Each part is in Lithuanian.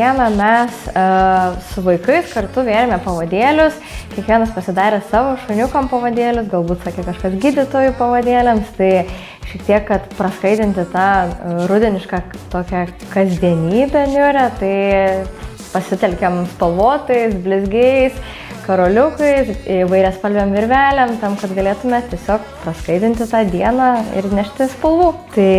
dieną mes su vaikais kartu vėrėme pavadėlius, kiekvienas pasidarė savo šuniukam pavadėlius, galbūt sakė kažkas gydytojų pavadėliams, tai šiek tiek, kad praskaidinti tą rudenišką tokią kasdienybę niurę, tai pasitelkiam spalvotais, blizgiais, karoliukais, įvairiaspalviam virvelėm, tam, kad galėtume tiesiog praskaidinti tą dieną ir nešti spalvų. Tai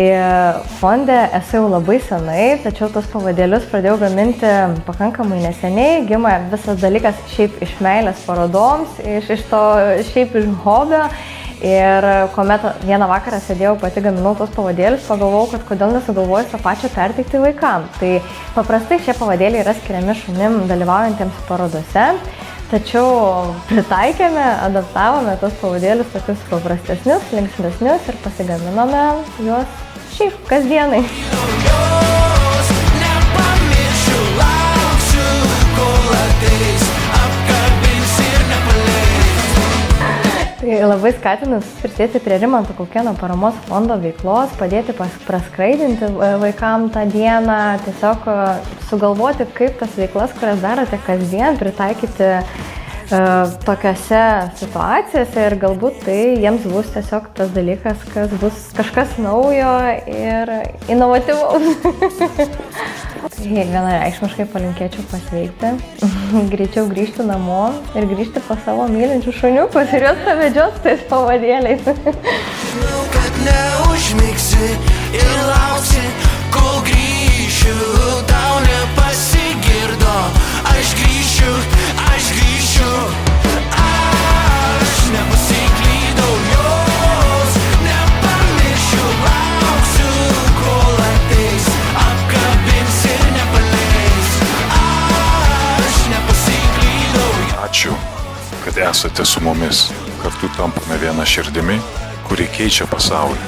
fonde esu jau labai senai, tačiau tos pavadėlius pradėjau gaminti pakankamai neseniai. Gimė visas dalykas šiaip iš meilės parodoms, iš to šiaip iš hobio. Ir kuomet vieną vakarą sėdėjau, pati gaminau tos pavadėlius, pagalvojau, kad kodėl nesugalvojus tą pačią perteikti vaikam. Tai paprastai šie pavadėliai yra skiriami šunim dalyvaujantiems parodose. Tačiau pritaikėme, adaptavome tos pavadėlius tokius paprastesnius, linksmesnius ir pasigaminome juos šiaip kasdienai. Tai labai skatinu prisėsti prie Rimanto Kaukėno paramos fondo veiklos, padėti praskraidinti vaikam tą dieną, tiesiog sugalvoti, kaip tas veiklas, kurias darote kasdien, pritaikyti tokiose situacijose ir galbūt tai jiems bus tiesiog tas dalykas, kas bus kažkas naujo ir inovatyvaus. Tai vienareikšmiškai palinkėčiau pasveikti, greičiau grįžti namo ir grįžti pas savo mylinčius šuniukus ir juos pavedžioti tais pavadėliais. Žinau, kad neužmigsi ir lauksi, kol grįšiu, tau nepasigirdo, aš grįšiu, aš nepasiklydau jos, nepamiršiu, lauksiu, kol ateis, apkabins ir nepaleis, aš nepasiklydau. Ačiū, kad esate su mumis. Kartu tampame viena širdimi, kuri keičia pasaulį.